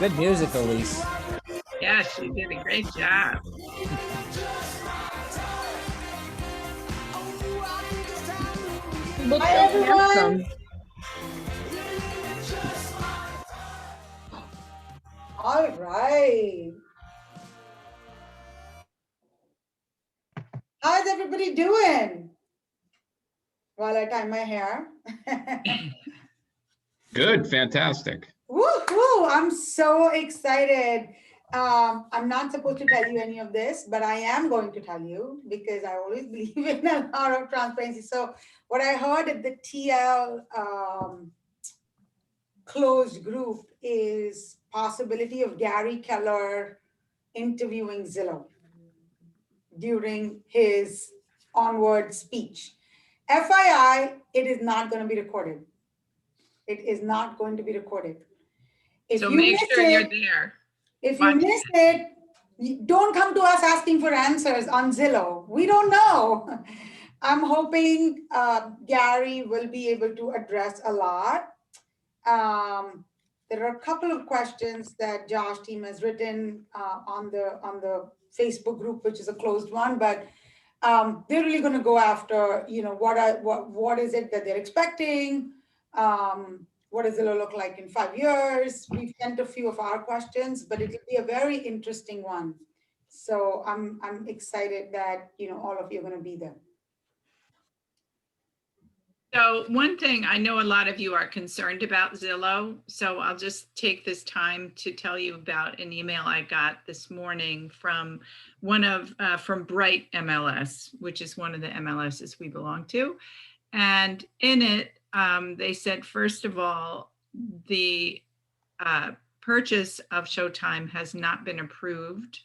Good music, Elise. Yeah, she did a great job. You look Hi, so everyone. handsome. All right. How's everybody doing? While I tie my hair. Good, fantastic. Woohoo! I'm so excited. I'm not supposed to tell you any of this, but I am going to tell you because I always believe in a lot of transparency. So, what I heard at the TL closed group is possibility of Gary Keller interviewing Zillow during his onward speech. FYI, it is not going to be recorded. It is not going to be recorded. If So you make miss sure you're it, there. if you Watch miss it, don't come to us asking for answers on Zillow. We don't know. I'm hoping Gary will be able to address a lot. There are a couple of questions that Josh team has written on the Facebook group, which is a closed one, but they're really going to go after, what is it that they're expecting? What does it look like in 5 years? We've sent a few of our questions, but it'll be a very interesting one. So I'm excited that all of you are going to be there. So one thing, I know a lot of you are concerned about Zillow, so I'll just take this time to tell you about an email I got this morning from from Bright MLS, which is one of the MLSs we belong to. And in it, they said, first of all, the purchase of Showtime has not been approved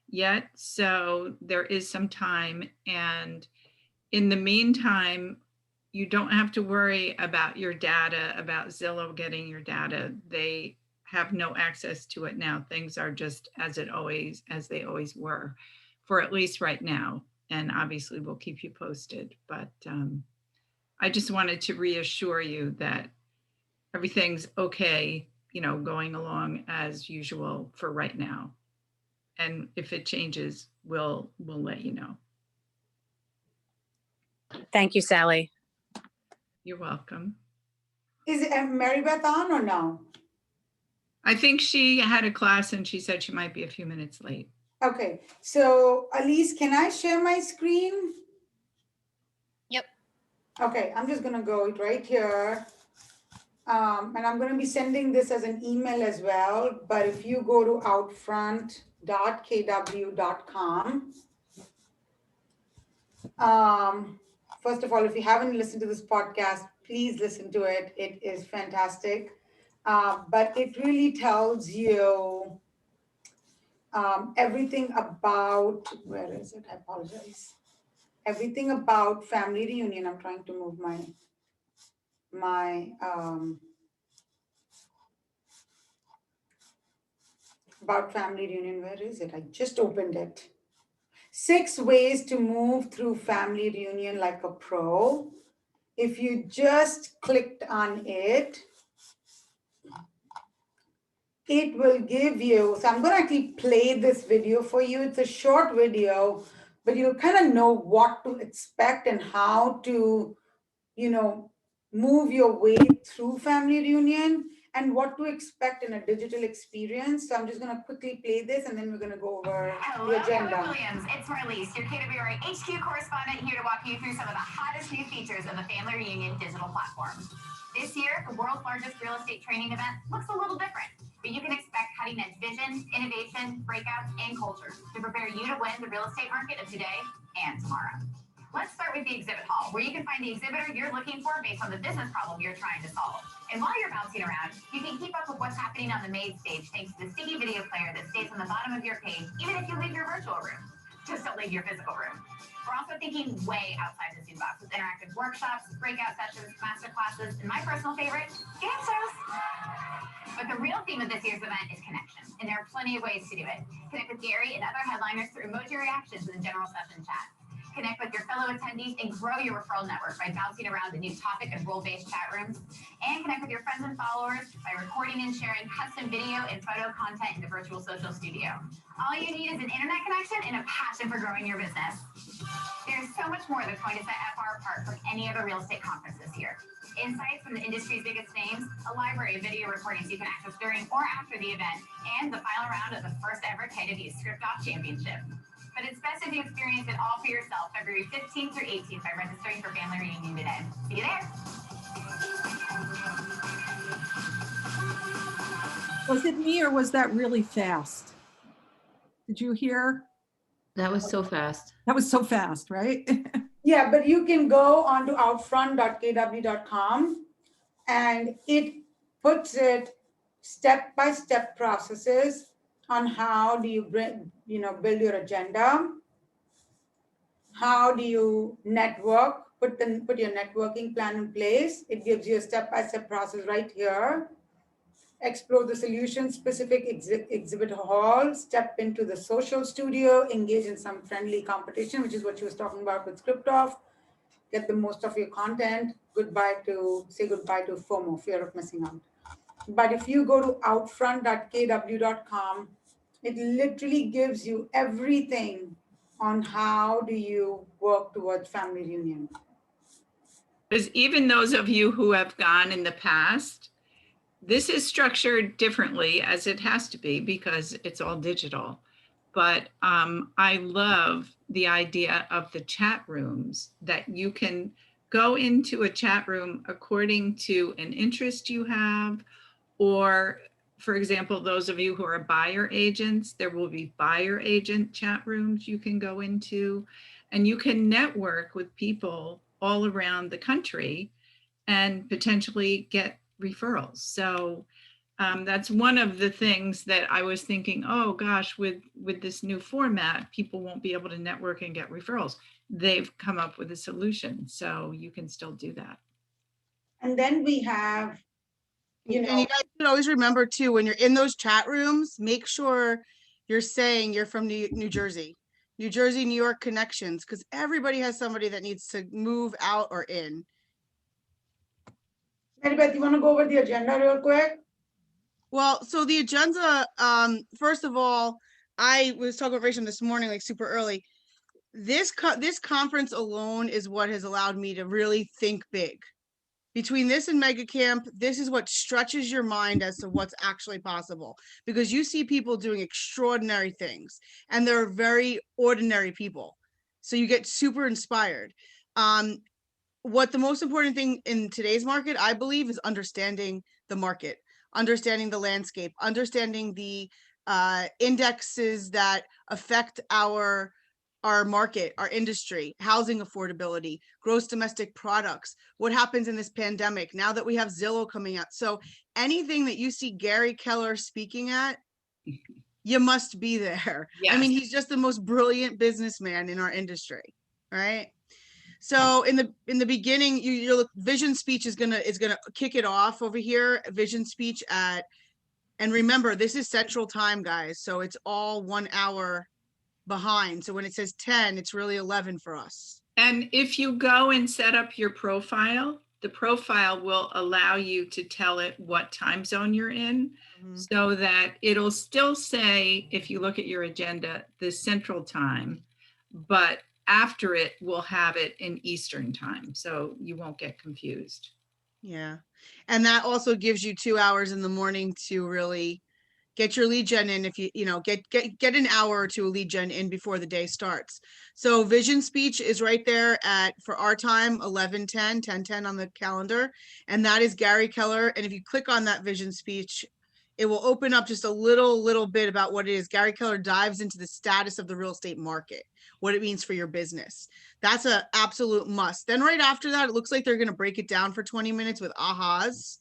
yet, so there is some time. And in the meantime, you don't have to worry about your data, about Zillow getting your data. They have no access to it now. Things are just as they always were, for at least right now. And obviously we'll keep you posted. But I just wanted to reassure you that everything's okay, going along as usual for right now. And if it changes, we'll let you know. Thank you, Sally. You're welcome. Is Mary Beth on or no? I think she had a class and she said she might be a few minutes late. Okay, so Elise, can I share my screen? Yep. Okay, I'm just gonna go right here. And I'm gonna be sending this as an email as well, but if you go to outfront.kw.com, first of all, if you haven't listened to this podcast, please listen to it. It is fantastic. But it really tells you everything about, where is it? I apologize. Everything about family reunion. I'm trying to move about family reunion. Where is it? I just opened it. 6 ways to move through family reunion like a pro. If you just clicked on it, it will give you, so I'm going to actually play this video for you. It's a short video, but you'll kind of know what to expect and how to, move your way through family reunion and what to expect in a digital experience. So I'm just going to quickly play this and then we're going to go over the agenda. Hello, Williams. It's Marlise, your KWRA HQ correspondent, here to walk you through some of the hottest new features of the Family Reunion digital platform. This year, the world's largest real estate training event looks a little different, but you can expect cutting-edge vision, innovation, breakouts, and culture to prepare you to win the real estate market of today and tomorrow. Let's start with the exhibit hall, where you can find the exhibitor you're looking for based on the business problem you're trying to solve. And while you're bouncing around, you can keep up with what's happening on the main stage thanks to the sticky video player that stays on the bottom of your page, even if you leave your virtual room. Just don't leave your physical room. We're also thinking way outside the Zoom box with interactive workshops, breakout sessions, master classes, and my personal favorite, game shows. But the real theme of this year's event is connection, and there are plenty of ways to do it. Connect with Gary and other headliners through emoji reactions in the general session chat. Connect with your fellow attendees and grow your referral network by bouncing around the new topic and role-based chat rooms. And connect with your friends and followers by recording and sharing custom video and photo content in the virtual social studio. All you need is an internet connection and a passion for growing your business. There's so much more that's going to set FR apart from any other real estate conference this year. Insights from the industry's biggest names, a library of video recordings you can access during or after the event, and the final round of the first ever KW Script Off Championship. But it's best if you experience it all for yourself February 15th through 18th by registering for Family Reunion today. See you there. Was it me or was that really fast? Did you hear? That was so fast. That was so fast, right? Yeah, but you can go onto outfront.kw.com and it puts it step-by-step processes on how do you build your agenda, how do you network, put your networking plan in place. It gives you a step-by-step process right here. Explore the solution-specific exhibit hall, step into the social studio, engage in some friendly competition, which is what she was talking about with Script Off. Get the most of your content. Say goodbye to FOMO, fear of missing out. But if you go to outfront.kw.com, it literally gives you everything on how do you work towards family reunion. Because even those of you who have gone in the past, this is structured differently as it has to be because it's all digital. But I love the idea of the chat rooms, that you can go into a chat room according to an interest you have, or for example, those of you who are buyer agents, there will be buyer agent chat rooms you can go into, and you can network with people all around the country and potentially get referrals. So that's one of the things that I was thinking, oh gosh, with this new format, people won't be able to network and get referrals. They've come up with a solution, so you can still do that. And then we have, And you guys should always remember too, when you're in those chat rooms, make sure you're saying you're from New Jersey, New York connections, because everybody has somebody that needs to move out or in. Mary Beth, you want to go over the agenda real quick? Well, so the agenda, first of all, I was talking with Rachel this morning, like super early. This conference alone is what has allowed me to really think big. Between this and Mega Camp, this is what stretches your mind as to what's actually possible, because you see people doing extraordinary things and they're very ordinary people. So you get super inspired. What the most important thing in today's market, I believe, is understanding the market, understanding the landscape, understanding the indexes that affect our market, our industry, housing affordability, gross domestic products, what happens in this pandemic, now that we have Zillow coming out. So anything that you see Gary Keller speaking at, you must be there. Yes. I mean, he's just the most brilliant businessman in our industry, right? So in the beginning, your vision speech is gonna kick it off over here. Vision speech and remember, this is Central Time, guys. So it's all 1 hour behind. So when it says 10, it's really 11 for us. And if you go and set up your profile, the profile will allow you to tell it what time zone you're in, so that it'll still say, if you look at your agenda, the Central Time, but after it, we'll have it in Eastern Time, so you won't get confused. Yeah. And that also gives you 2 hours in the morning to really get your lead gen in. If you get an hour or two of lead gen in before the day starts. So vision speech is right there for our time, 11:10, 10:10 on the calendar. And that is Gary Keller. And if you click on that vision speech, it will open up just a little bit about what it is. Gary Keller dives into the status of the real estate market, what it means for your business. That's an absolute must. Then right after that, it looks like they're going to break it down for 20 minutes with ahas.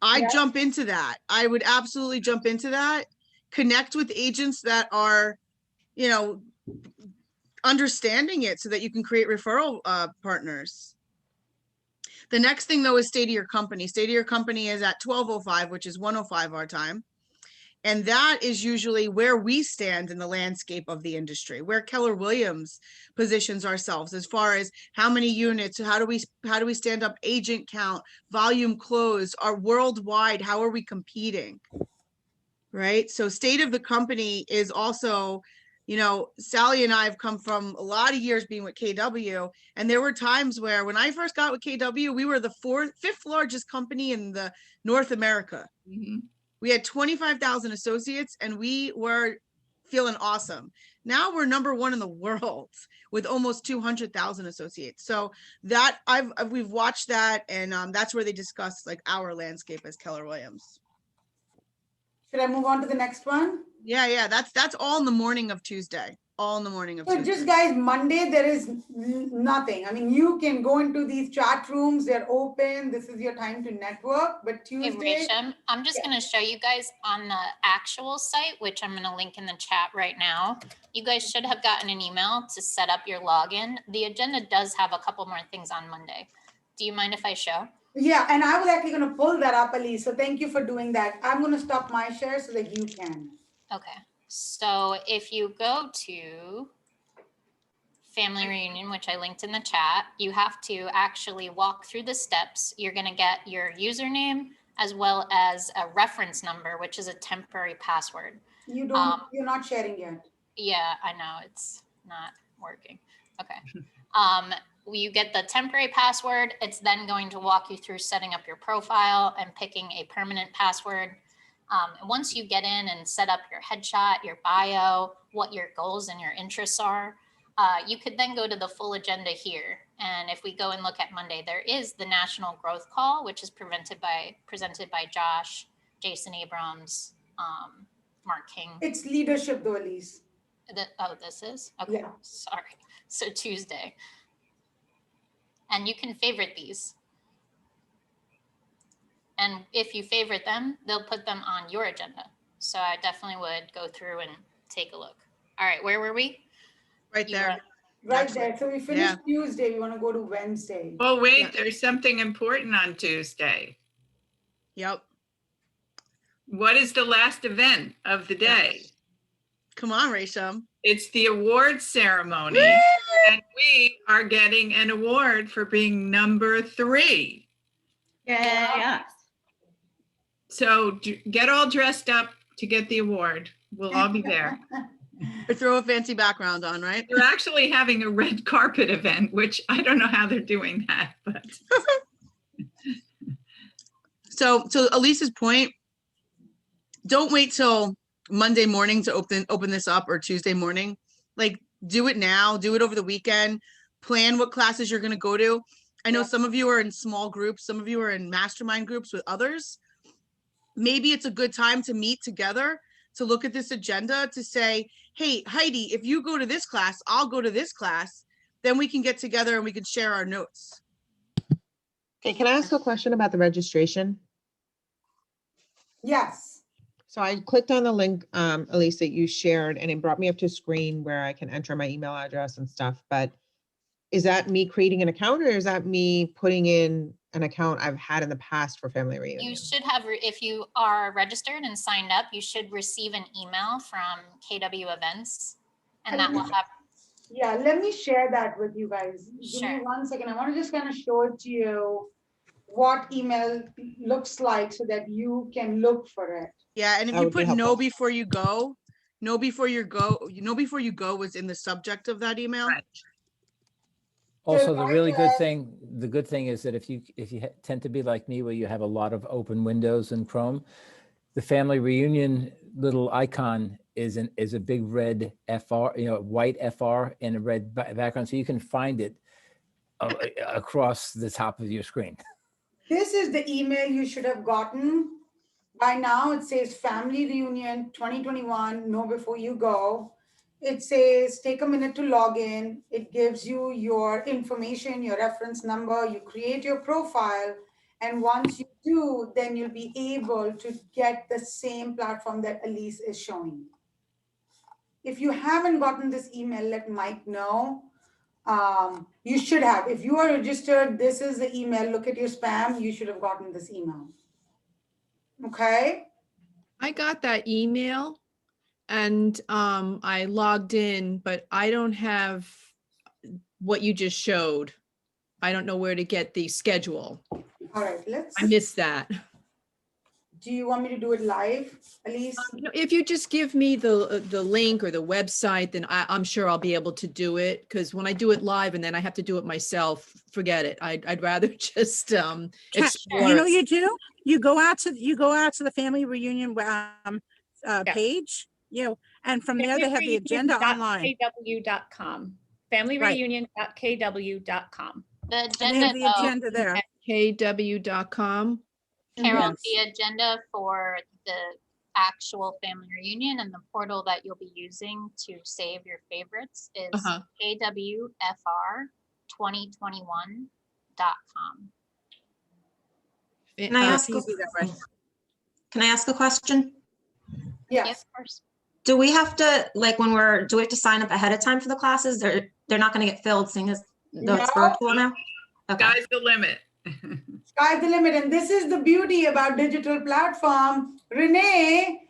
I'd jump into that. I would absolutely jump into that. Connect with agents that are, understanding it so that you can create referral partners. The next thing though is State of Your Company. State of Your Company is at 12:05, which is 1:05 our time. And that is usually where we stand in the landscape of the industry, where Keller Williams positions ourselves as far as how many units, how do we stand up agent count, volume closed, are worldwide, how are we competing? Right? So state of the company is also, you know, Sally and I have come from a lot of years being with KW, and there were times where when I first got with KW, we were the fifth largest company in the North America. Mhm. We had 25,000 associates and we were feeling awesome. Now we're number one in the world with almost 200,000 associates. So that we've watched that, and that's where they discuss like our landscape as Keller Williams. Should I move on to the next one? Yeah, that's all in the morning of Tuesday. All in the morning of So Tuesday. just guys, Monday, there is nothing. I mean, you can go into these chat rooms, they're open. This is your time to network, but Hey, Tuesday, Rachel, I'm just Yeah. going to show you guys on the actual site, which I'm going to link in the chat right now. You guys should have gotten an email to set up your login. The agenda does have a couple more things on Monday. Do you mind if I show? yeah, and I was actually gonna pull that up, Elise, so thank you for doing that. I'm gonna stop my share so that you can. Okay. So if you go to Family Reunion, which I linked in the chat, you have to actually walk through the steps. You're going to get your username as well as a reference number, which is a temporary password. You don't, you're not sharing yet. Yeah, I know it's not working. Okay. You get the temporary password. It's then going to walk you through setting up your profile and picking a permanent password. And once you get in and set up your headshot, your bio, what your goals and your interests are, you could then go to the full agenda here. And if we go and look at Monday, there is the National Growth Call, which is presented by Josh, Jason Abrams, Mark King. It's leadership though, Elise. This is? Okay, Yeah. sorry. So Tuesday. And you can favorite these. And if you favorite them, they'll put them on your agenda. So I definitely would go through and take a look. All right, where were we? Right You there. Right Actually, there. So we finished Tuesday, we wanna go to Wednesday. Oh, wait, Yeah. there's something important on Tuesday. Yep. What is the last event of the day? Come on, Rachel. It's the award ceremony, and we are getting an award for being number 3. Yeah. So get all dressed up to get the award. We'll all be there. Or throw a fancy background on, right? They're actually having a red carpet event, which I don't know how they're doing that, but So to Elise's point, don't wait till Monday morning to open this up, or Tuesday morning. Like, do it now, do it over the weekend, plan what classes you're going to go to. I know Yeah. some of you are in small groups, some of you are in mastermind groups with others. Maybe it's a good time to meet together, to look at this agenda, to say, hey, Heidi, if you go to this class, I'll go to this class. Then we can get together and we can share our notes. Okay, can I ask a question about the registration? Yes. So I clicked on the link, Elise, that you shared, and it brought me up to a screen where I can enter my email address and stuff. But is that me creating an account, or is that me putting in an account I've had in the past for Family Reunion? You should have, if you are registered and signed up, you should receive an email from KW Events. And that will have, Yeah, let me share that with you guys. Give me Sure. 1 second. I want to just kind of show it to you what email looks like so that you can look for it. Yeah, and if That you would be put know helpful. before you go, know before you go was in the subject of that email. Right. Also, the right really good there- thing, the good thing is that if you tend to be like me, where you have a lot of open windows in Chrome, the Family Reunion little icon is a big red FR, white FR and a red background, so you can find it across the top of your screen. This is the email you should have gotten. By now, it says Family Reunion 2021, know before you go. It says, take a minute to log in. It gives you your information, your reference number, you create your profile. And once you do, then you'll be able to get the same platform that Elise is showing. If you haven't gotten this email, let Mike know. You should have. If you are registered, this is the email. Look at your spam. You should have gotten this email. Okay? I got that email and I logged in, but I don't have what you just showed. I don't know where to get the schedule. All right, I missed that. do you want me to do it live, Elise? No, if you just give me the link or the website, then I'm sure I'll be able to do it. Because when I do it live and then I have to do it myself, forget it. I'd rather just explore. You know, it. you do, you go out to the family reunion page, and from there they have the agenda online. KW.com, familyreunion.kw.com. The And they agenda, have the though, agenda there. KW.com. Carol, Yes. the agenda for the actual family reunion and the portal that you'll be using to save your favorites is Uh-huh. kwfr2021.com. Can I ask, Easy that way. can I ask a question? Yes, Yes. of course. Do we have to, like, do we have to sign up ahead of time for the classes? They're not going to get filled seeing as though it's No. virtual now? Okay. Sky's the limit. Sky's the limit. And this is the beauty about digital platform. Renee,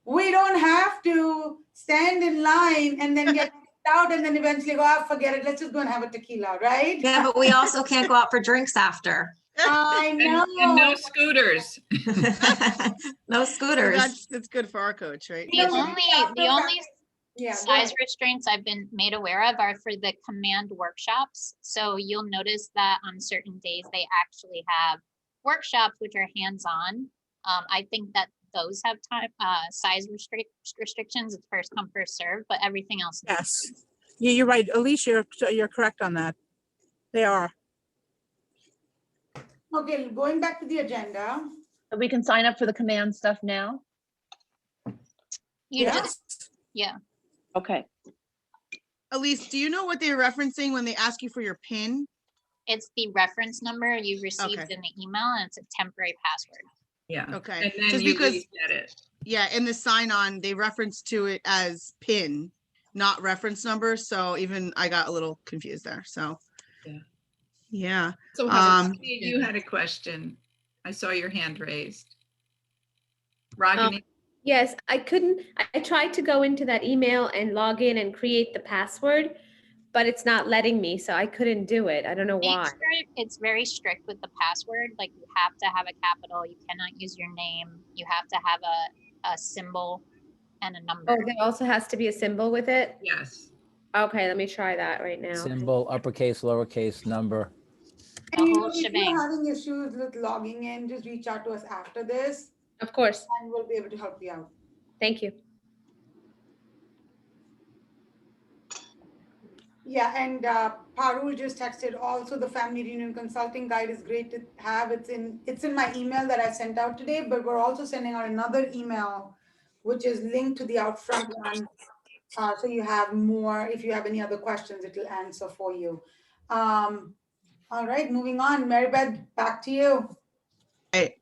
we don't have to stand in line and then get out and then eventually go, oh, forget it. Let's just go and have a tequila, right? Yeah, but we also can't go out for drinks after. I know. And no scooters. No scooters. That's good for our coach, right? The only Yeah, go size ahead. restraints I've been made aware of are for the command workshops. So you'll notice that on certain days, they actually have workshops which are hands-on. I think that those have time, size restrictions. It's first come, first serve, but everything else. Yes. Yeah, you're right. Alicia, you're correct on that. They are. Okay, going back to the agenda. We can sign up for the command stuff now. You Yes. just, yeah. Okay. Elise, do you know what they're referencing when they ask you for your PIN? It's the reference number you received Okay. in the email, and it's a temporary password. Yeah. Okay. And then Just you because, reset it. yeah, in the sign on, they reference to it as PIN, not reference number. So even I got a little confused there. So, Yeah. yeah. So Ragini, you had a question. I saw your hand raised. Ragini, Yes, I couldn't, I tried to go into that email and log in and create the password, but it's not letting me, so I couldn't do it. I don't know Make why. sure it's very strict with the password. Like you have to have a capital. You cannot use your name. You have to have a symbol and a number. Oh, there also has to be a symbol with it? yes. Okay, let me try that right now. Symbol, uppercase, lowercase, number. The And whole if shebang. you're having issues with logging in, just reach out to us after this Of course, and we'll be able to help you out. thank you. Yeah, and Parul just texted also the family reunion consulting guide is great to have. It's in my email that I sent out today, but we're also sending out another email which is linked to the Outfront one. So you have more, if you have any other questions, it'll answer for you. All right, moving on. Maribeth, back to you. Right.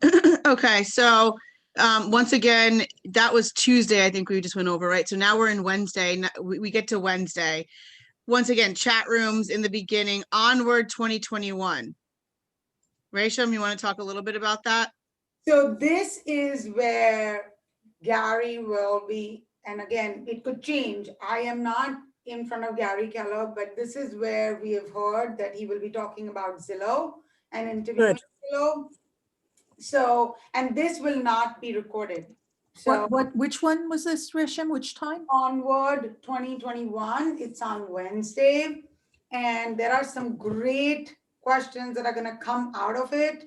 Okay, so once again, that was Tuesday, I think we just went over, right? So now we're in Wednesday. We get to Wednesday. Once again, chat rooms in the beginning, onward 2021. Rachel, you want to talk a little bit about that? So this is where Gary will be, and again, it could change. I am not in front of Gary Keller, but this is where we have heard that he will be talking about Zillow and interviewing Zillow. So, and this will not be recorded. So Which one was this, Risham? Which time? onward 2021, it's on Wednesday. And there are some great questions that are gonna come out of it.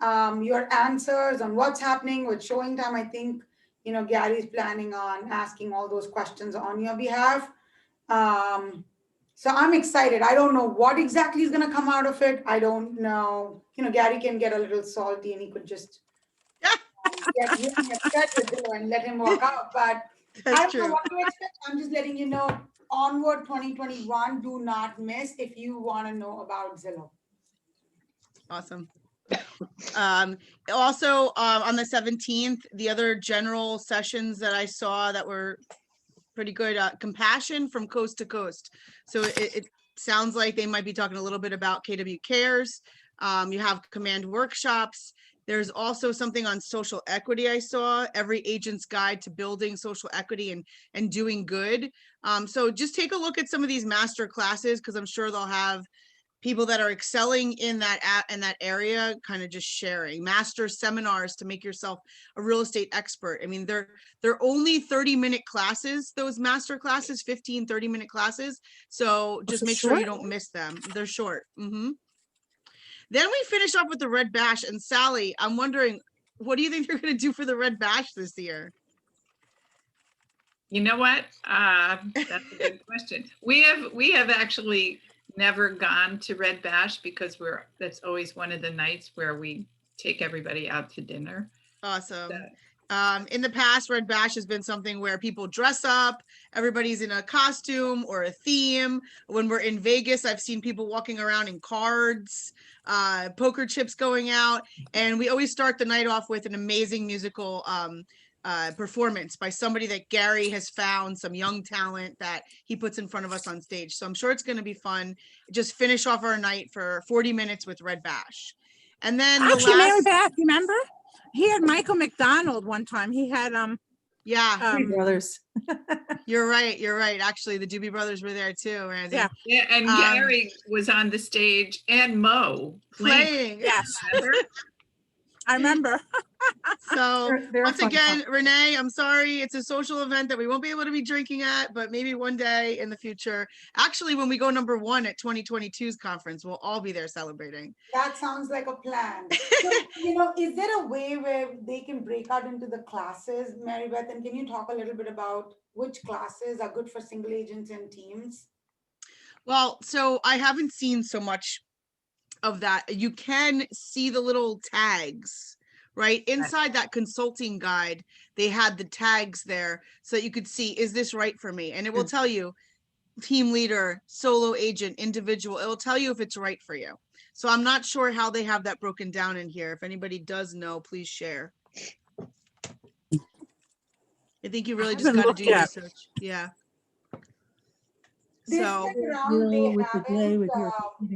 Your answers on what's happening with Showing Time, I think, Gary's planning on asking all those questions on your behalf. So I'm excited. I don't know what exactly is gonna come out of it. I don't know. Gary can get a little salty and he could just get really upset with Zillow and let him walk out. But I don't know what to expect. I'm just letting you know, onward 2021, do not miss if you want to know about Zillow. Awesome. Also, on the 17th, the other general sessions that I saw that were pretty good, compassion from coast to coast. So it sounds like they might be talking a little bit about KW Cares. You have command workshops. There's also something on social equity I saw, every agent's guide to building social equity and doing good. So just take a look at some of these master classes, because I'm sure they'll have people that are excelling in that area, kind of just sharing master seminars to make yourself a real estate expert. I mean, they're only 30-minute classes, those master classes, 15, 30-minute classes. So just make sure you don't miss them. They're short. Then we finish up with the Red Bash. And Sally, I'm wondering, what do you think you're going to do for the Red Bash this year? You know what? That's a good question. We have actually never gone to Red Bash because that's always one of the nights where we take everybody out to dinner. Awesome. In the past, Red Bash has been something where people dress up, everybody's in a costume or a theme. When we're in Vegas, I've seen people walking around in cards, poker chips going out, and we always start the night off with an amazing musical performance by somebody that Gary has found, some young talent that he puts in front of us on stage. So I'm sure it's going to be fun. Just finish off our night for 40 minutes with Red Bash. And then Actually, Mary Beth, remember? He had Michael McDonald one time. He had brothers. You're right. Actually, the Doobie Brothers were there too, Randy. Yeah, and Gary was on the stage and Mo playing. Yes. I remember. So They're once fun again, Renee, I'm sorry, it's a social event that we won't be able to be drinking at, but maybe one day in the future. Actually, when we go #1 at 2022's conference, we'll all be there celebrating. That sounds like a plan. So, is there a way where they can break out into the classes, Mary Beth? And can you talk a little bit about which classes are good for single agents and teams? Well, so I haven't seen so much of that. You can see the little tags, right? Inside that consulting guide, they had the tags there so that you could see, is this right for me? And it will tell you team leader, solo agent, individual. It will tell you if it's right for you. So I'm not sure how they have that broken down in here. If anybody does know, please share. I think you really just got to do research. Yeah. This So time around, they haven't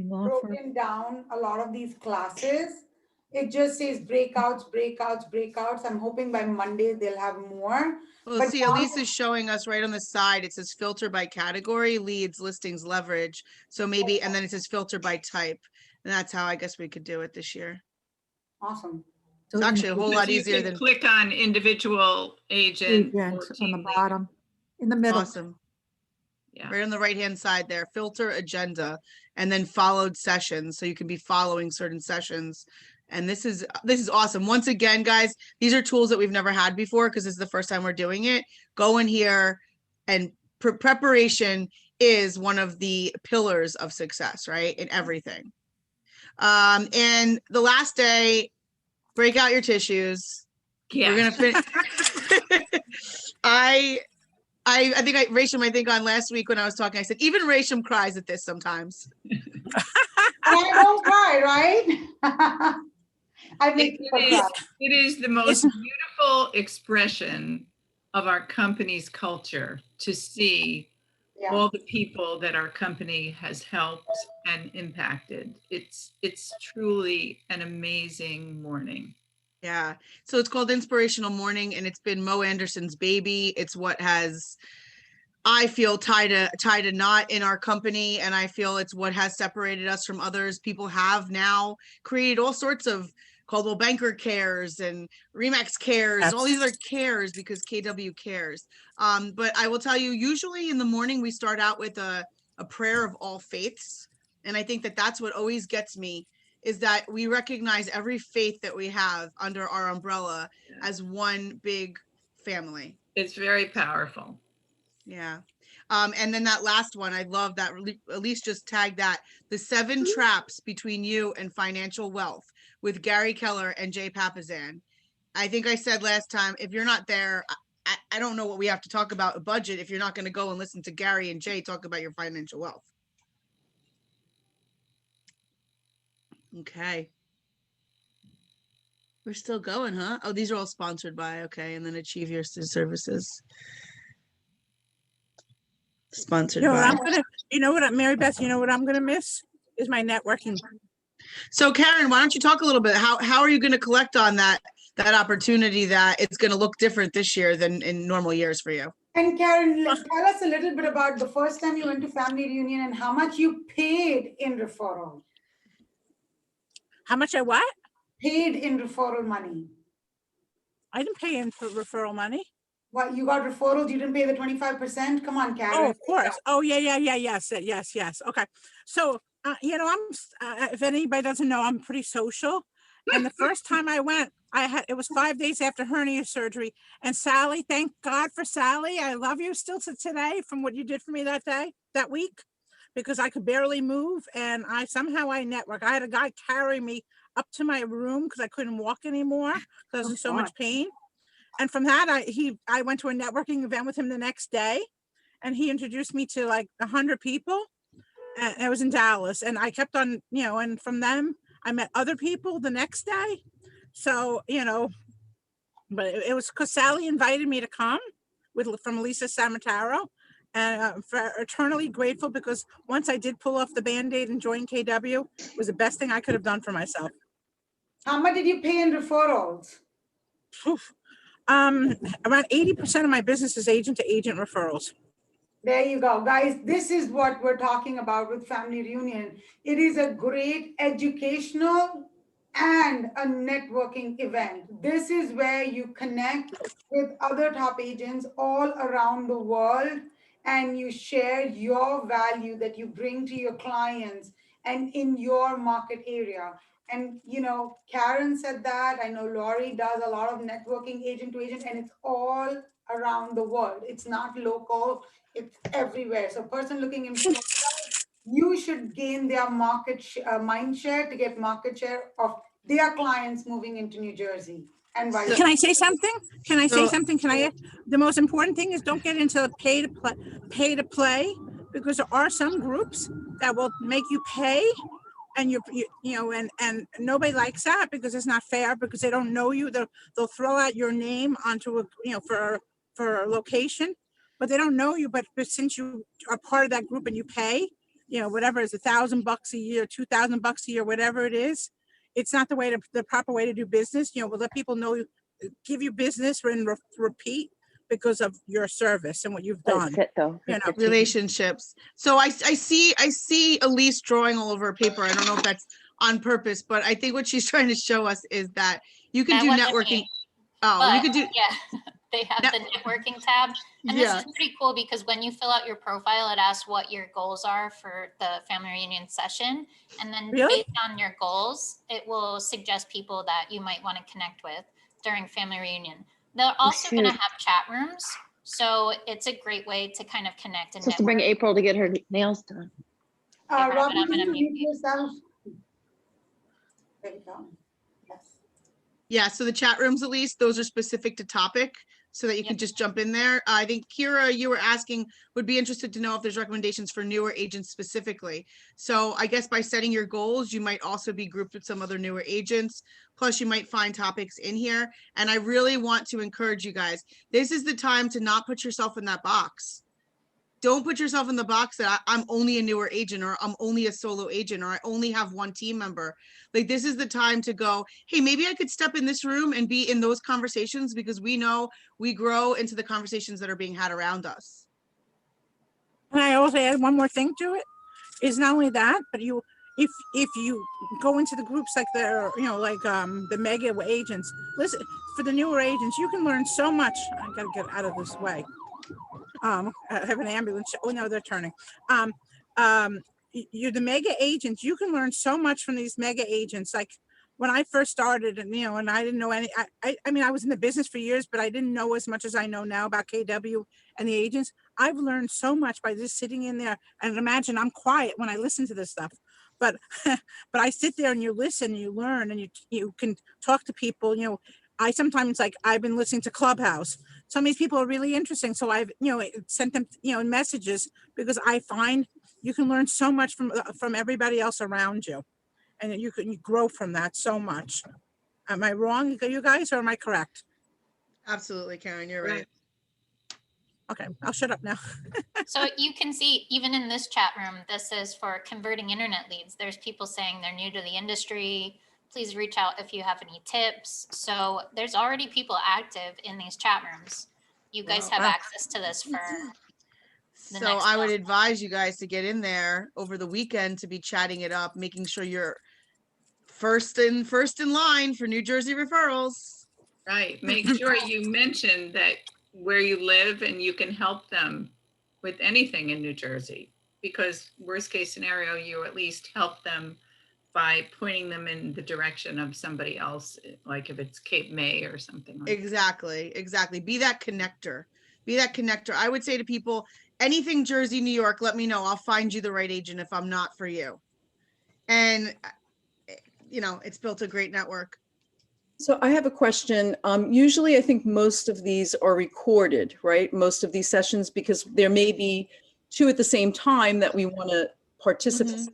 broken down a lot of these classes. It just says breakouts. I'm hoping by Monday they'll have more. Well, But see, now- Elise is showing us right on the side. It says filter by category, leads, listings, leverage. So maybe, and then it says filter by type. And that's how I guess we could do it this year. Awesome. It's actually a whole lot You easier can than click on individual agent or on the team leader. bottom, in the middle. awesome. Yeah. Right on the right-hand side there, filter agenda, and then followed sessions. So you can be following certain sessions. And this is awesome. Once again, guys, these are tools that we've never had before because this is the first time we're doing it. Go in here, and preparation is one of the pillars of success, right? In everything. And the last day, break out your tissues. Yeah. We're gonna finish. I think Rachel, on last week when I was talking, I said, even Rachel cries at this sometimes. I don't cry, right? I make people cry. It is the most beautiful expression of our company's culture to see all the people that our company has helped and impacted. It's truly an amazing morning. Yeah. So it's called Inspirational Morning, and it's been Mo Anderson's baby. It's what has, I feel, tied a knot in our company, and I feel it's what has separated us from others. People have now created all sorts of Coldwell Banker cares and Remax cares, all these other cares because KW cares. But I will tell you, usually in the morning, we start out with a prayer of all faiths. And I think that that's what always gets me, is that we recognize every faith that we have under our umbrella as one big family. It's very powerful. Yeah. And then that last one, I love that. Elise just tagged that. The 7 traps between you and financial wealth with Gary Keller and Jay Papazan. I think I said last time, if you're not there, I don't know what we have to talk about a budget if you're not going to go and listen to Gary and Jay talk about your financial wealth. Okay. We're still going, huh? Oh, these are all sponsored by, okay. And then Achieve Your Services. Sponsored by. Mary Beth, you know what I'm gonna miss is my networking. So Karen, why don't you talk a little bit? How are you going to collect on that opportunity that it's going to look different this year than in normal years for you? And Karen, tell us a little bit about the first time you went to family reunion and how much you paid in referral. How much I what? Paid in referral money. I didn't pay in for referral money. What, you got referrals? You didn't pay the 25%? Come on, Karen. Oh, of course. Oh, yeah. Yes. Okay. So, you know, if anybody doesn't know, I'm pretty social. And the first time I went, it was 5 days after hernia surgery. And Sally, thank God for Sally. I love you still to today from what you did for me that week, because I could barely move. And somehow I network. I had a guy carry me up to my room because I couldn't walk anymore because I was in so much pain. And from that, I went to a networking event with him the next day, and he introduced me to like 100 people. And it was in Dallas, and I kept on, you know, and from them, I met other people the next day. So, you know, but it was because Sally invited me to come from Lisa Samataro, and for eternally grateful, because once I did pull off the Band-Aid and join KW, it was the best thing I could have done for myself. How much did you pay in referrals? Around 80% of my business is agent to agent referrals. There you go, guys. This is what we're talking about with family reunion. It is a great educational and a networking event. This is where you connect with other top agents all around the world, and you share your value that you bring to your clients and in your market area. And, you know, Karen said that. I know Lori does a lot of networking agent to agent, and it's all around the world. It's not local, it's everywhere. So person looking in Florida, you should gain their mind share to get market share of their clients moving into New Jersey. And can I say something? The most important thing is don't get into pay to play, because there are some groups that will make you pay. And you know, and nobody likes that because it's not fair, because they don't know you. They'll throw out your name onto a, you know, for a location, but they don't know you. But since you are part of that group and you pay, you know, whatever is $1,000 a year, $2,000 a year, whatever it is, it's not the proper way to do business. You know, we'll let people know, give you business and repeat because of your service and what you've done. That's it though. You know, Relationships. So I see Elise drawing all over her paper. I don't know if that's on purpose, but I think what she's trying to show us is that you can do networking. Oh, you could do. Yeah, they have the networking tab. And this is pretty cool because when you fill out your profile, it asks what your goals are for the family reunion session. And then based on your goals, it will suggest people that you might want to connect with during family reunion. They're also going to have chat rooms. So it's a great way to kind of connect and Supposed to bring April to get her nails done. Robbie, can you mute yourself? There you go. Yes. Yeah, so the chat rooms, at least, those are specific to topic, so that you can just jump in there. I think Kira, you were asking, would be interested to know if there's recommendations for newer agents specifically. So I guess by setting your goals, you might also be grouped with some other newer agents. Plus you might find topics in here. And I really want to encourage you guys, this is the time to not put yourself in that box. Don't put yourself in the box that I'm only a newer agent, or I'm only a solo agent, or I only have one team member. Like, this is the time to go, hey, maybe I could step in this room and be in those conversations, because we know we grow into the conversations that are being had around us. And I also add one more thing to it, is not only that, but if you go into the groups like the mega agents, listen, for the newer agents, you can learn so much. I gotta get out of this way. I have an ambulance. Oh no, they're turning. You're the mega agents. You can learn so much from these mega agents. Like when I first started, and and I didn't know any. I mean, I was in the business for years, but I didn't know as much as I know now about KW and the agents. I've learned so much by just sitting in there. And imagine I'm quiet when I listen to this stuff, but but I sit there and you listen, you learn, and you can talk to people. I sometimes, like, I've been listening to Clubhouse. Some of these people are really interesting. So I've, sent them, messages, because I find you can learn so much from everybody else around you, and you grow from that so much. Am I wrong, you guys, or am I correct? Absolutely, Karen, you're right. Okay, I'll shut up now. So you can see, even in this chat room, this is for converting internet leads. There's people saying they're new to the industry. Please reach out if you have any tips. So there's already people active in these chat rooms. You guys have Wow. access to this for the So next I would month. advise you guys to get in there over the weekend to be chatting it up, making sure you're first in line for New Jersey referrals. Right, make sure you mention that where you live and you can help them with anything in New Jersey. Because worst case scenario, you at least help them by pointing them in the direction of somebody else, like if it's Cape May or something like that. Exactly. Be that connector. I would say to people, anything Jersey, New York, let me know. I'll find you the right agent if I'm not for you. And, it's built a great network. So I have a question. Usually I think most of these are recorded, right? Most of these sessions, because there may be two at the same time that we want to participate,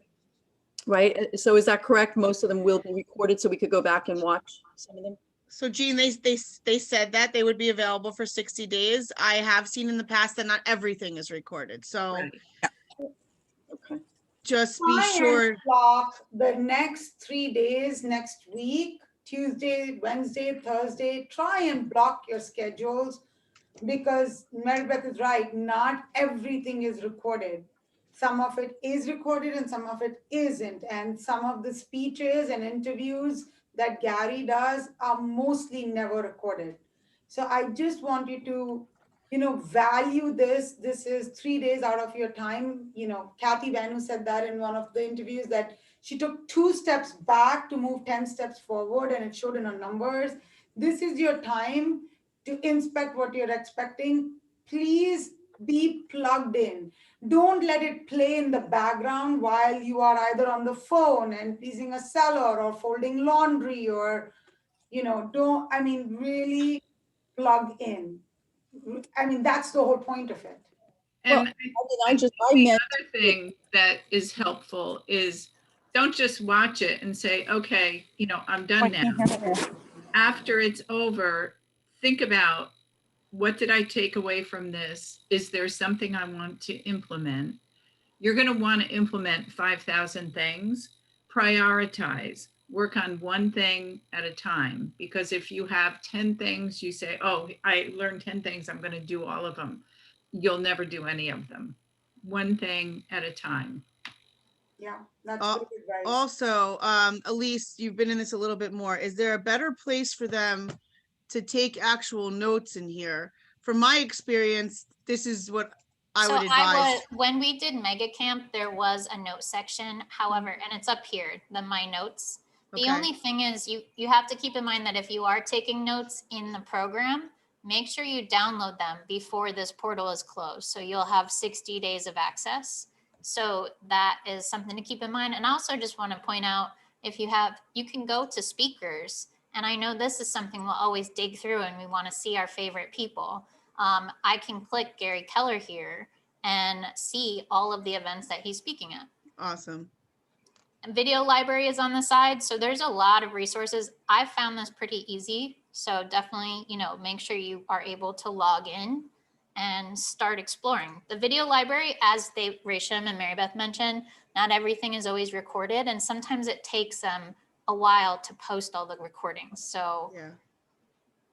right? So is that correct? Most of them will be recorded so we could go back and watch some of them? So Jean, they said that they would be available for 60 days. I have seen in the past that not everything is recorded. So Okay. just be Try and sure. block the next 3 days next week, Tuesday, Wednesday, Thursday. Try and block your schedules, because Mary Beth is right. Not everything is recorded. Some of it is recorded and some of it isn't. And some of the speeches and interviews that Gary does are mostly never recorded. So I just want you to, value this. This is 3 days out of your time. Kathy Vanu said that in one of the interviews, that she took 2 steps back to move 10 steps forward, and it showed in her numbers. This is your time to inspect what you're expecting. Please be plugged in. Don't let it play in the background while you are either on the phone and pleasing a seller or folding laundry, or, really plug in. That's the whole point of it. And I the meant other thing that is helpful is, don't just watch it and say, okay, I'm done now. After it's over, think about, what did I take away from this? Is there something I want to implement? You're going to want to implement 5,000 things. Prioritize. Work on one thing at a time. Because if you have 10 things, you say, oh, I learned 10 things, I'm going to do all of them. You'll never do any of them. One thing at a time. Yeah, that's good advice. Also, Elise, you've been in this a little bit more. Is there a better place for them to take actual notes in here? From my experience, this is what I would advise. When we did Mega Camp, there was a note section, however, and it's up here, my notes. The only thing is you have to keep in mind that if you are taking notes in the program, make sure you download them before this portal is closed. So you'll have 60 days of access. So that is something to keep in mind. And I also just want to point out, you can go to speakers. And I know this is something we'll always dig through, and we want to see our favorite people. I can click Gary Keller here and see all of the events that he's speaking at. Awesome. And video library is on the side. So there's a lot of resources. I found this pretty easy. So definitely, make sure you are able to log in and start exploring. The video library, as Resham and Mary Beth mentioned, not everything is always recorded. And sometimes it takes them a while to post all the recordings. So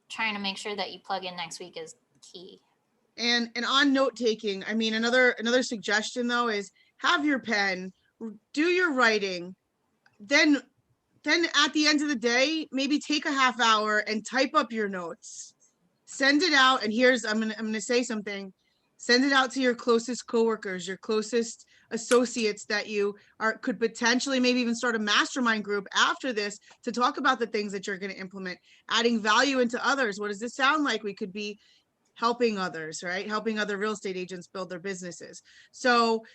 trying to make sure that you plug in next week is key. And on note taking, another suggestion though is, have your pen, do your writing, then at the end of the day, maybe take a half hour and type up your notes, send it out. And I'm gonna say something. Send it out to your closest coworkers, your closest associates that you could potentially maybe even start a mastermind group after this to talk about the things that you're going to implement, adding value into others. What does this sound like? We could be helping others, right? Helping other real estate agents build their businesses. So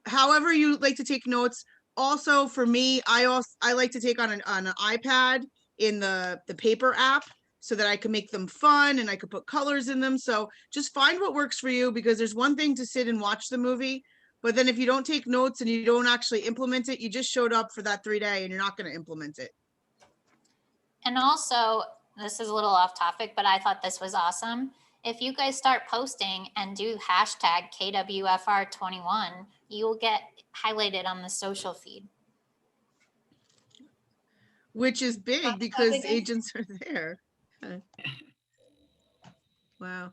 however you like to take notes. Also for me, I like to take on an iPad in the paper app, so that I can make them fun and I could put colors in them. So just find what works for you, because there's one thing to sit and watch the movie, but then if you don't take notes and you don't actually implement it, you just showed up for that 3 day and you're not going to implement it. And also, this is a little off topic, but I thought this was awesome. if you guys start posting and do hashtag KWFR21, you will get highlighted on the social feed. Which is big because agents are there. Wow.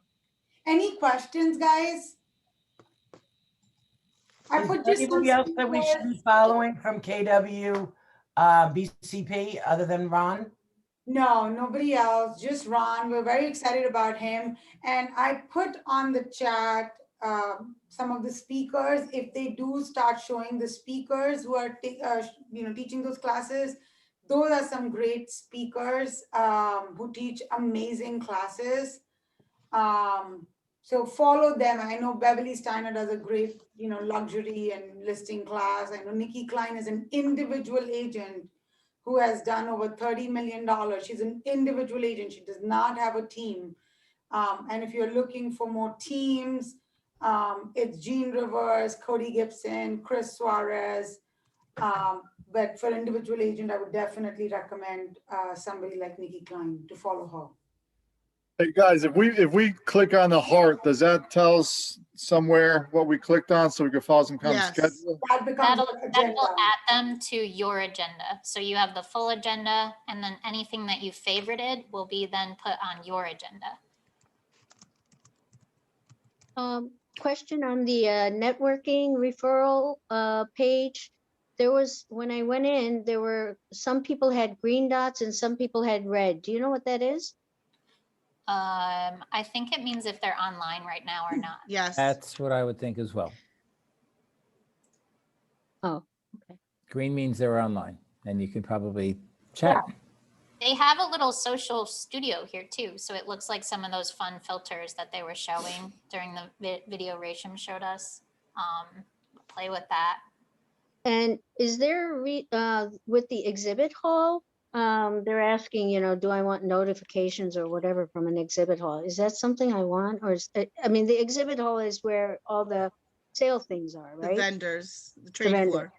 Any questions, guys? I Is put there just some anybody else that we should be speakers. following from KW BCP other than Ron? No, nobody else, just Ron. We're very excited about him. And I put on the chat some of the speakers. If they do start showing the speakers who are teaching those classes, those are some great speakers who teach amazing classes. So follow them. I know Beverly Steiner does a great, luxury and listing class. I know Nikki Klein is an individual agent who has done over $30 million. She's an individual agent. She does not have a team. And if you're looking for more teams, it's Jean Rivers, Cody Gibson, Chris Suarez. But for individual agent, I would definitely recommend somebody like Nikki Klein to follow her. Hey guys, if we click on the heart, does that tell us somewhere what we clicked on so we can follow some kind of schedule? That becomes That your agenda. will add them to your agenda. So you have the full agenda, and then anything that you favorited will be then put on your agenda. Question on the networking referral page. There was, when I went in, there were some people had green dots and some people had red. Do you know what that is? I think it means if they're online right now or not. Yes. That's what I would think as well. Oh, okay. Green means they're online and you can probably chat. They have a little social studio here too. So it looks like some of those fun filters that they were showing during the video Racham showed us. Play with that. And is there, with the exhibit hall, they're asking, do I want notifications or whatever from an exhibit hall? Is that something I want? Or is, I mean, the exhibit hall is where all the sale things are, right? The vendors, the trade floor.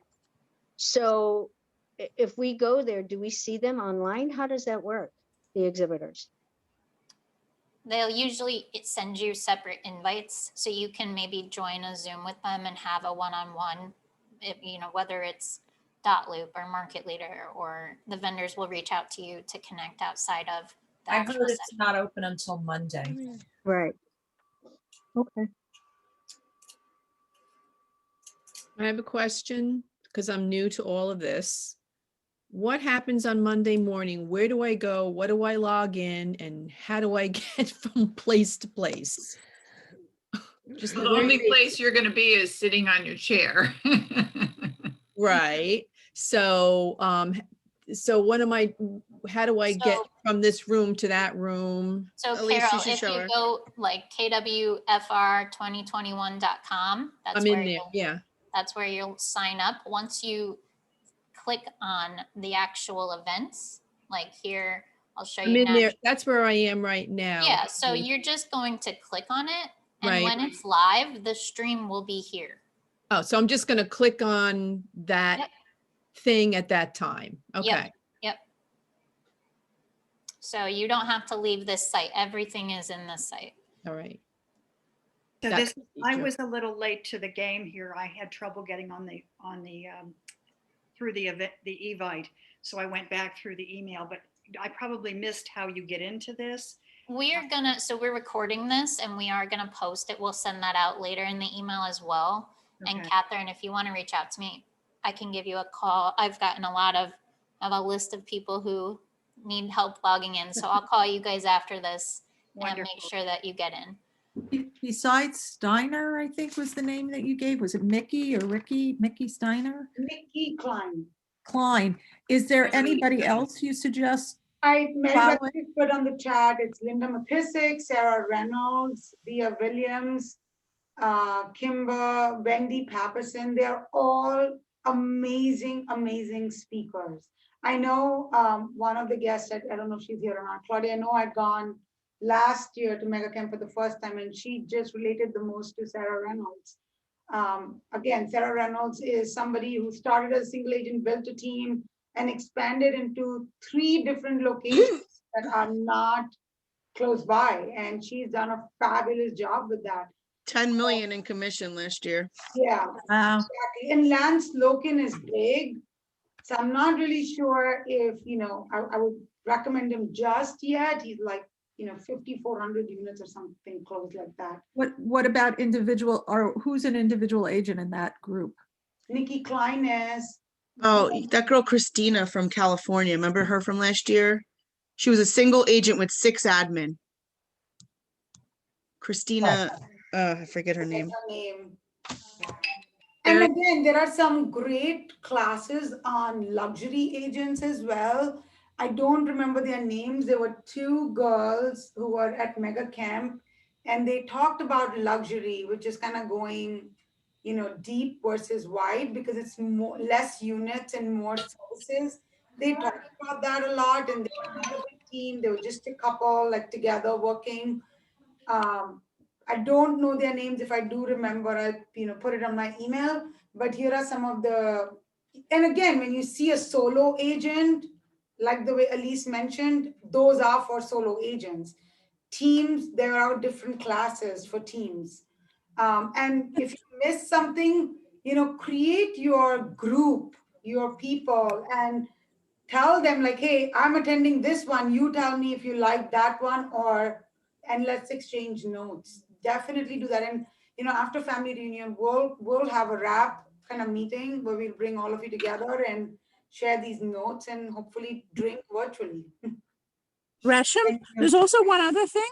So if we go there, do we see them online? How does that work, the exhibitors? They'll usually send you separate invites, so you can maybe join a Zoom with them and have a one-on-one, whether it's Dotloop or Market Leader, or the vendors will reach out to you to connect outside of the I actual heard it's session. not open until Monday. Right. Okay. I have a question because I'm new to all of this. What happens on Monday morning? Where do I go? What do I log in? And how do I get from place to place? Just the only place you're going to be is sitting on your chair. Right. So, what am I, how do I get from this room to that room? So Elise, Carol, you should if show you her. go like kwfr2021.com, that's I'm where in there, yeah. that's where you'll sign up. Once you click on the actual events, like here, I'll show I'm you in now. there. That's where I am right now. Yeah, so you're just going to click on it, and Right. when it's live, the stream will be here. Oh, so I'm just gonna click on that Yep. thing at that time. Okay. Yep. So you don't have to leave this site. Everything is in this site. All right. So That's this, the I feature. was a little late to the game here. I had trouble getting on the through the event, the Evite. So I went back through the email, but I probably missed how you get into this. We're we're recording this and we are gonna post it. We'll send that out later in the email as well. And Okay. Catherine, if you want to reach out to me, I can give you a call. I've gotten I have a list of people who need help logging in. So I'll call you guys after this and Wonderful. make sure that you get in. Besides Steiner, I think was the name that you gave. Was it Mickey or Ricky? Mickey Steiner? Nikki Klein. Klein. Is there anybody else you suggest? I made Follow that put on the chat. It's Linda McKissick, Sarah Reynolds, Dia Williams, Kimber, Wendy Paperson. They're all amazing, amazing speakers. I know one of the guests, I don't know if she's here or not, Claudia, I know I'd gone last year to MegaCamp for the first time, and she just related the most to Sarah Reynolds. Again, Sarah Reynolds is somebody who started as a single agent, built a team, and expanded into 3 different locations that are not close by, and she's done a fabulous job with that. 10 million in commission last year. Yeah, Wow. exactly. And Lance Loken is big. So I'm not really sure if, I would recommend him just yet. He's like, 5,400 units or something close like that. What about individual, or who's an individual agent in that group? Nikki Klein is. Oh, that girl Christina from California. Remember her from last year? She was a single agent with 6 admin. Christina, I forget her name. And again, there are some great classes on luxury agents as well. I don't remember their names. There were 2 girls who were at Mega Camp, and they talked about luxury, which is kind of going, deep versus wide, because it's less units and more services. They talked about that a lot, and they were not a big team. They were just a couple, like, together working. I don't know their names. If I do remember, I'll put it on my email. But here are some of the, and again, when you see a solo agent, like the way Elise mentioned, those are for solo agents. Teams, there are different classes for teams. And if you miss something, create your group, your people, and tell them like, hey, I'm attending this one. You tell me if you like that one, and let's exchange notes. Definitely do that. And after family reunion, we'll have a wrap kind of meeting where we'll bring all of you together and share these notes and hopefully drink virtually. Resham, there's also one other thing,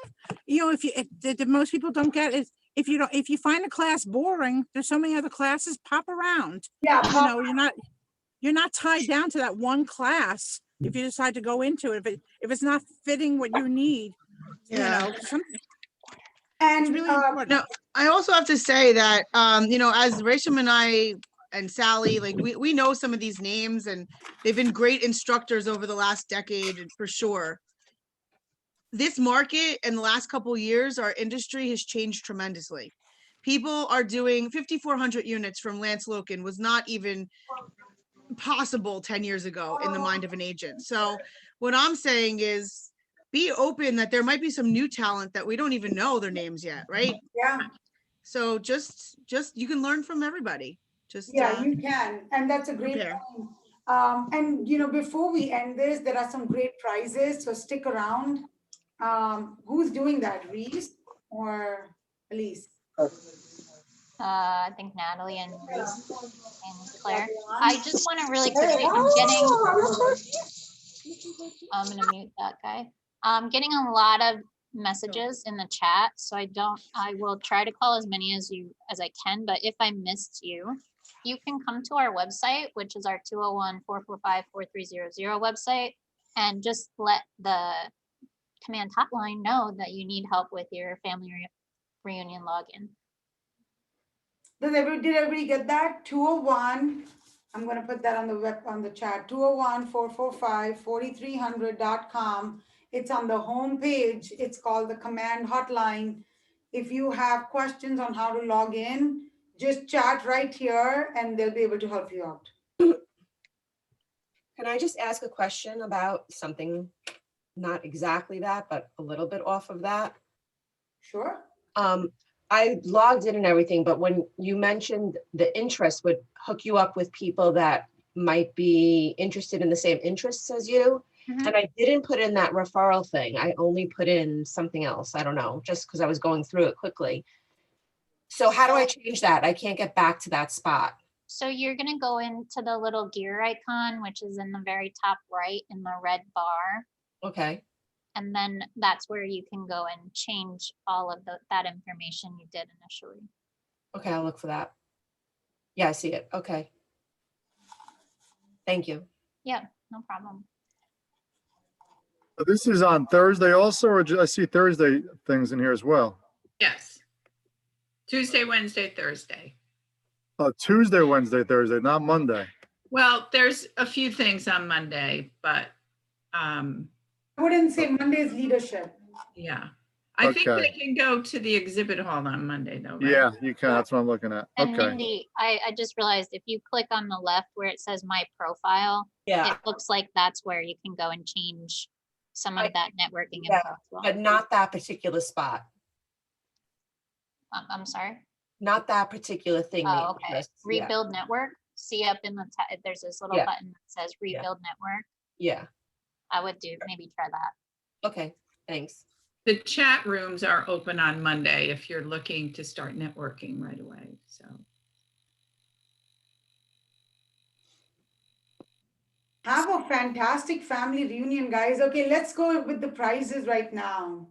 if most people don't get is if you find a class boring, there's so many other classes pop around. Yeah. You're not tied down to that one class if you decide to go into it. If it's not fitting what you need, And really important. No, I also have to say that, as Resham and I and Sally, like we know some of these names, and they've been great instructors over the last decade for sure. This market in the last couple of years, our industry has changed tremendously. People are doing 5,400 units from Lance Loken was not even possible 10 years ago in the mind of an agent. So what I'm saying is be open that there might be some new talent that we don't even know their names yet, right? Yeah. So just you can learn from everybody. You can, and that's a great prepare. point. And before we end this, there are some great prizes, so stick around. Who's doing that, Reese or Elise? I think Natalie and Reese and Claire. I just want to really quickly, I'm gonna mute that guy. I'm getting a lot of messages in the chat, so I will try to call as many as I can, but if I missed you, you can come to our website, which is our 201-445-4300 website, and just let the command hotline know that you need help with your family reunion login. Did everybody get that? 201, I'm going to put that on the chat, 201-445-4300.com. It's on the home page. It's called the command hotline. If you have questions on how to log in, just chat right here and they'll be able to help you out. Can I just ask a question about something, not exactly that, but a little bit off of that? Sure. I logged in and everything, but when you mentioned the interest would hook you up with people that might be interested in the same interests as you. And I didn't put in that referral thing. I only put in something else. I don't know, just because I was going through it quickly. So how do I change that? I can't get back to that spot. So you're going to go into the little gear icon, which is in the very top right in the red bar. Okay. And then that's where you can go and change all of that information you did initially. Okay, I'll look for that. Yeah, I see it. Okay. Thank you. Yeah, no problem. This is on Thursday also, or I see Thursday things in here as well? Yes. Tuesday, Wednesday, Thursday. Tuesday, Wednesday, Thursday, not Monday. Well, there's a few things on Monday, but I wouldn't say Monday is leadership. yeah. I think Okay. they can go to the exhibit hall on Monday though, right? Yeah, you can. That's what I'm looking at. And Okay. Mindy, I just realized if you click on the left where it says my profile, Yeah. it looks like that's where you can go and change some of that networking Yeah, info as well. but not that particular spot, I'm sorry. not that particular thing. the Oh, okay. interest, yeah. Rebuild network. See up in the, there's this little Yeah. button that says rebuild network. Yeah, I would maybe try that. okay, thanks. The chat rooms are open on Monday if you're looking to start networking right away, so. Have a fantastic family reunion, guys. Okay, let's go with the prizes right now.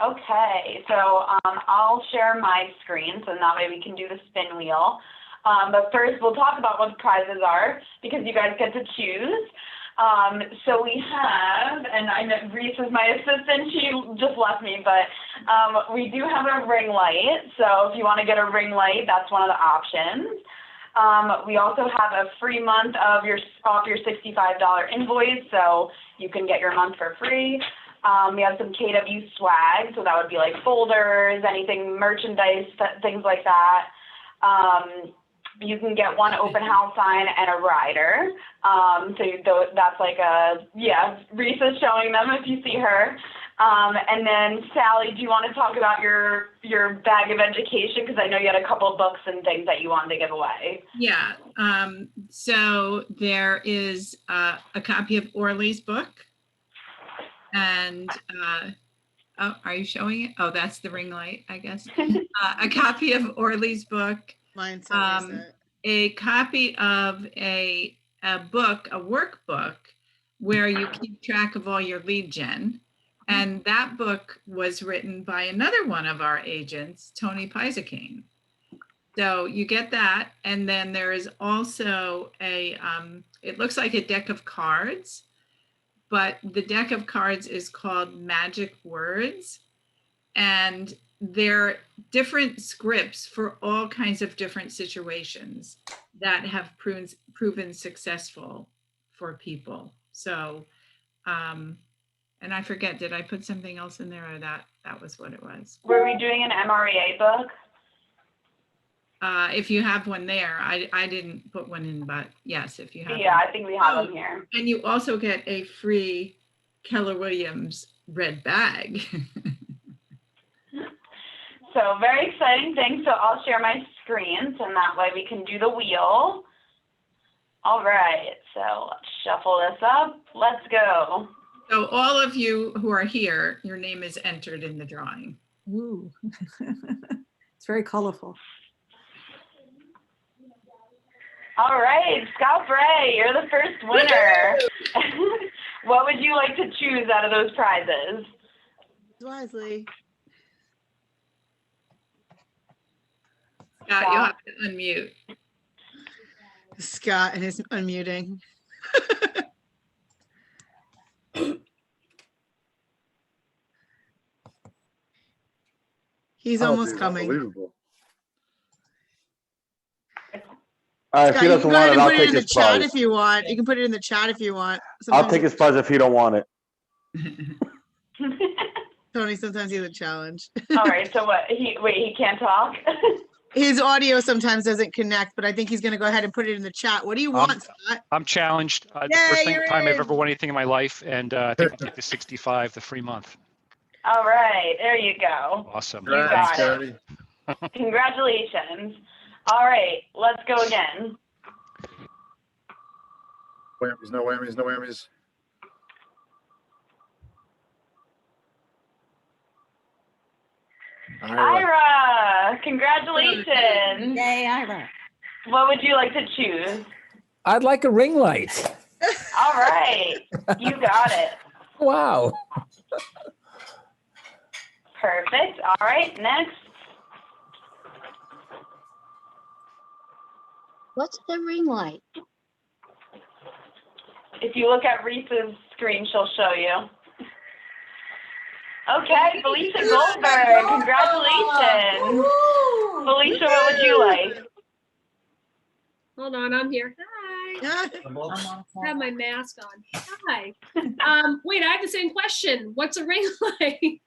Okay, so I'll share my screen so that way we can do the spin wheel. But first we'll talk about what the prizes are because you guys get to choose. So we have, and I know Reese is my assistant, she just left me, but we do have a ring light. So if you want to get a ring light, that's one of the options. We also have a free month of off your $65 invoice, so you can get your month for free. We have some KW swag, so that would be like folders, anything merchandise, things like that. You can get one open house sign and a rider. So that's like Reese is showing them if you see her. And then Sally, do you want to talk about your bag of education? Because I know you had a couple of books and things that you wanted to give away. Yeah, so there is a copy of Orly's book. And, oh, are you showing it? Oh, that's the ring light, I guess. A copy of Orly's book. Mine's a copy of a book, a workbook, where you keep track of all your lead gen. And that book was written by another one of our agents, Tony Pisacane. So you get that. And then there is also it looks like a deck of cards, but the deck of cards is called Magic Words. And they're different scripts for all kinds of different situations that have proven successful for people. So, and I forget, did I put something else in there or that was what it was? Were we doing an MREA book? If you have one there, I didn't put one in, but yes, if you have. Yeah, one. I think we have them here. And you also get a free Keller Williams red bag. So very exciting thing. So I'll share my screens and that way we can do the wheel. All right, so let's shuffle this up. Let's go. So all of you who are here, your name is entered in the drawing. Ooh, it's very colorful. All right, Scott Bray, you're the first winner. What would you like to choose out of those prizes? Wisely. Scott, you'll have to unmute. Scott and his unmuting. He's almost dude, coming. Unbelievable. If Scott, he you doesn't can go want ahead it, and I'll put it take in the his chat prize. if you want. You can put it in the chat if you want. I'll Sometimes take his prize if he don't want it. Tony, sometimes he's a challenge. All right, so what, he can't talk? His audio sometimes doesn't connect, but I think he's gonna go ahead and put it in the chat. What do you want, Scott? I'm challenged. The Yay, first you're time I've in. ever won anything in my life, and I think I'll take the 65, the free month. All right, there you go. Awesome. You got it. Congratulations. All right, let's go again. Whammies, no whammies, no whammies. Ira, congratulations. Yay, Ira. What would you like to choose? I'd like a ring light. All right, you got it. Wow. Perfect. All right, next. What's the ring light? If you look at Reese's screen, she'll show you. Okay, Felicia Goldberg, congratulations. Felicia, what would you like? Hold on, I'm here. Hi. I have my mask on. Hi. Wait, I have the same question. What's a ring light?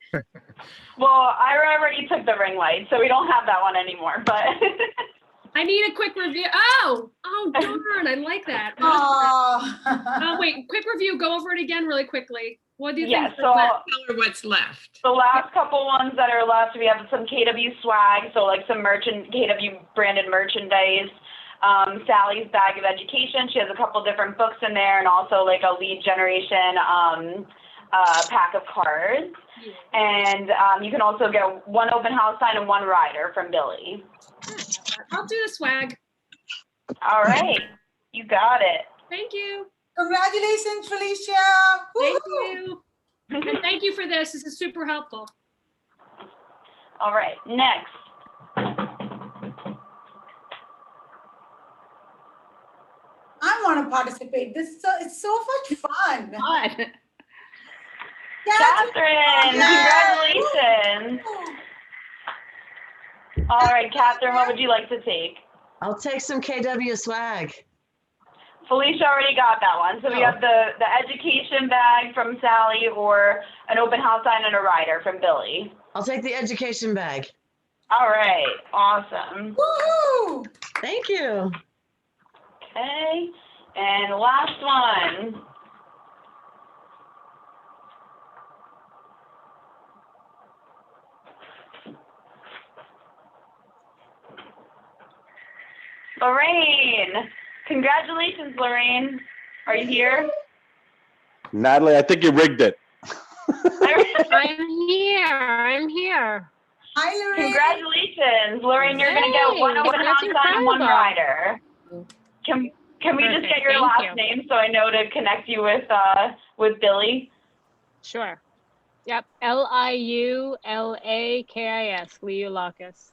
Well, Ira already took the ring light, so we don't have that one anymore, but. I need a quick review. Oh darn, I like that. Wait, quick review. Go over it again really quickly. What do you Yeah, think? so Tell her what's left. the last couple ones that are left, we have some KW swag, so like some KW branded merchandise. Sally's bag of education. She has a couple different books in there, and also like a lead generation pack of cards. And you can also get one open house sign and one rider from Billy. I'll do the swag. All right, you got it. Thank you. Congratulations, Felicia. Thank Woohoo! you. And thank you for this. This is super helpful. All right, next. I want to participate. It's so much fun. Catherine, congratulations. All right, Catherine, what would you like to take? I'll take some KW swag. Felicia already got that one. So we have the education bag from Sally, or an open house sign and a rider from Billy. I'll take the education bag. All right, awesome. Woohoo! Thank you. Okay, and last one. Lorraine, congratulations, Lorraine. Are you here? Natalie, I think you rigged it. I'm here. Hi, Lorraine. Congratulations, Lorraine. You're gonna get one Hey, open that's house sign and one incredible. rider. Can we just Perfect, get your thank last you. name so I know to connect you with Billy? Sure. Yep. Liulakis. Liulakis.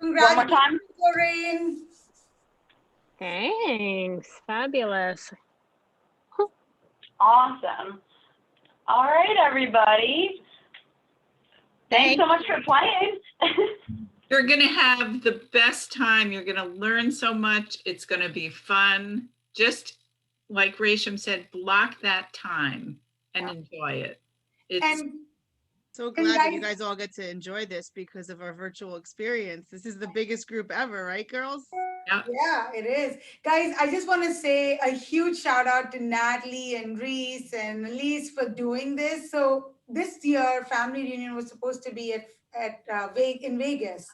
Congratulations, Lorraine. Thanks. Fabulous. Awesome. All right, everybody. Thanks so much for playing. You're gonna have the best time. You're gonna learn so much. It's gonna be fun. Just like Rachel said, block that time and enjoy it. It's And So glad that you guys all get to enjoy this because of our virtual experience. This is the biggest group ever, right, girls? Yeah, it is. Guys, I just want to say a huge shout out to Natalie and Reese and Elise for doing this. So this year, Family Reunion was supposed to be in Vegas.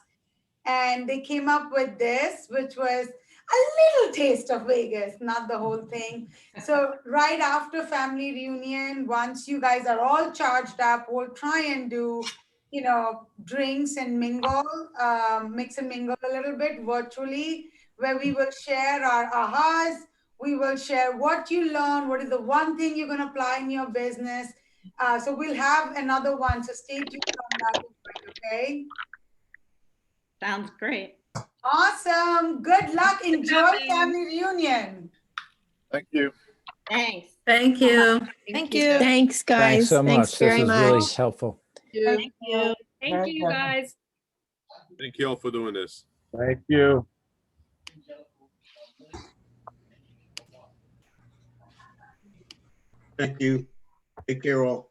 And they came up with this, which was a little taste of Vegas, not the whole thing. So right after Family Reunion, once you guys are all charged up, we'll try and do, drinks and mingle, mix and mingle a little bit virtually, where we will share our ahas. We will share what you learned, what is the one thing you're going to apply in your business. So we'll have another one. So stay tuned on that, okay? Sounds great. Awesome. Good luck. Enjoy Family Reunion. Thank you. Thanks. Thank you. Thank you. Thanks, guys. Thanks so much. This very is really much. helpful. Thank you. Thank you, guys. Thank you all for doing this. Thank you. Thank you. Take care all.